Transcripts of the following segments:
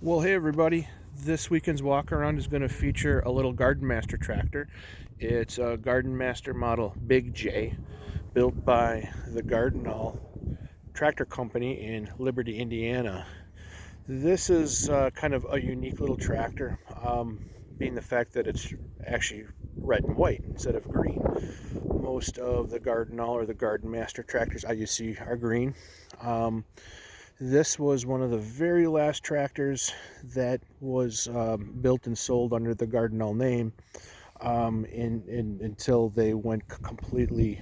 Well, hey everybody. This weekend's walk around is going to feature a little Gard'n Mast'r tractor. It's a Gard'n Mast'r model Big J, built by the Gard'n Tractor Company in Liberty, Indiana. This is kind of a unique little tractor, being the fact that it's actually red and white instead of green. Most of the Gard'n or the Gard'n Mast'r tractors I see are green. This was one of the very last tractors that was built and sold under the Gard'n name until they went completely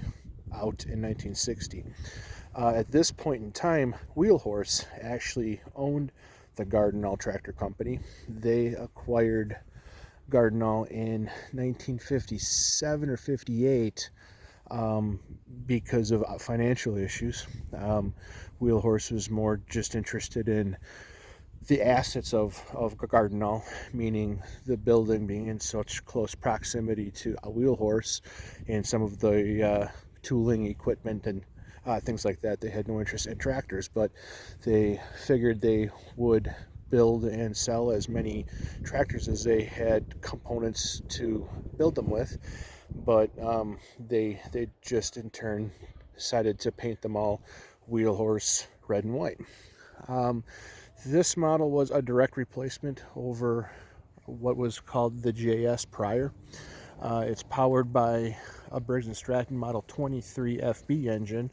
out in 1960. At this point in time, Wheelhorse actually owned the Gard'n Tractor Company. They acquired Gard'n in 1957 or 58 because of financial issues. Wheelhorse was more just interested in the assets of Gard'n, meaning the building being in such close proximity to a Wheelhorse and some of the tooling equipment and things like that. They had no interest in tractors, but they figured they would build and sell as many tractors as they had components to build them with. But they just in turn decided to paint them all Wheelhorse red and white. This model was a direct replacement over what was called the JS prior. It's powered by a Briggs & Stratton Model 23 FB engine,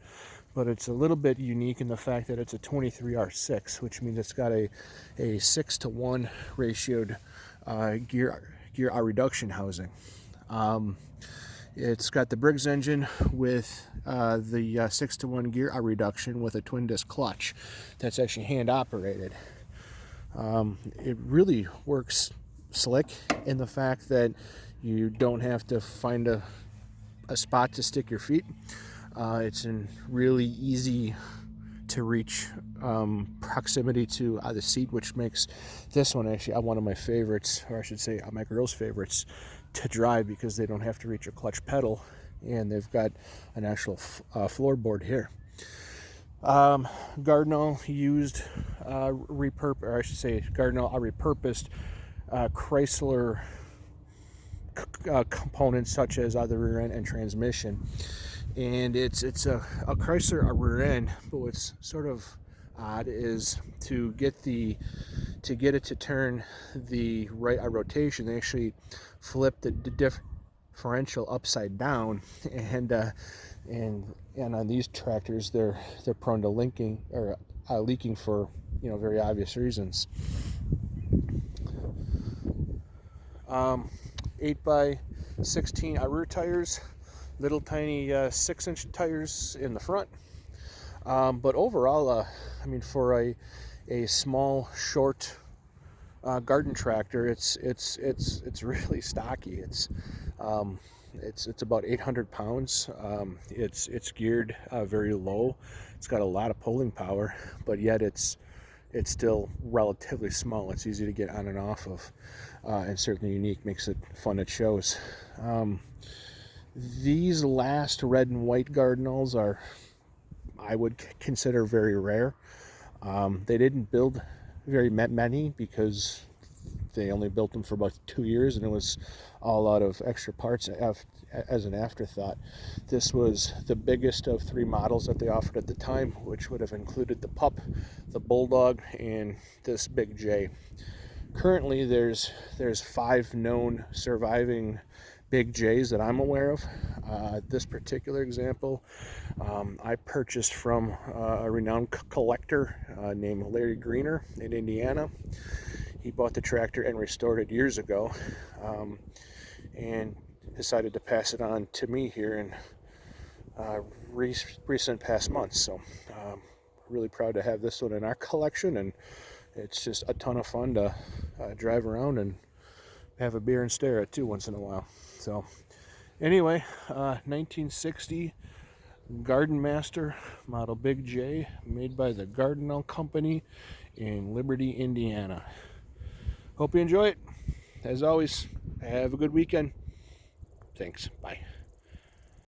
but it's a little bit unique in the fact that it's a 23R6, which means it's got a 6-to-1 ratioed gear reduction housing. It's got the Briggs engine with the 6-to-1 gear reduction with a twin disc clutch that's actually hand operated. It really works slick in the fact that you don't have to find a spot to stick your feet. It's in really easy to reach proximity to the seat, which makes this one actually one of my favorites, or I should say my girl's favorites to drive, because they don't have to reach a clutch pedal and they've got an actual floorboard here. Gard'n used repurposed Chrysler components such as the rear end and transmission, and it's a Chrysler rear end. But what's sort of odd is to get it to turn the right rotation, they actually flip the differential upside down, and on these tractors they're prone to leaking for very obvious reasons. 8x16 rear tires, little tiny 6-inch tires in the front. But overall, for a small, short garden tractor, it's really stocky. It's about 800 pounds. It's geared very low. It's got a lot of pulling power, but yet it's still relatively small. It's easy to get on and off of, and certainly unique, makes it fun at shows. These last red and white Gard'n are, I would consider, very rare. They didn't build very many because they only built them for about 2 years, and it was all out of extra parts as an afterthought. This was the biggest of 3 models that they offered at the time, which would have included the Pup, the Bulldog, and this Big J. Currently, there's 5 known surviving Big J's that I'm aware of. This particular example, I purchased from a renowned collector named Larry Greener in Indiana. He bought the tractor and restored it years ago, and decided to pass it on to me here in recent past months. So really proud to have this one in our collection, and it's just a ton of fun to drive around and have a beer and stare at too once in a while. So anyway, 1960 Gard'n Mast'r model Big J, made by the Gard'n Company in Liberty, Indiana. Hope you enjoy it. As always, have a good weekend. Thanks. Bye.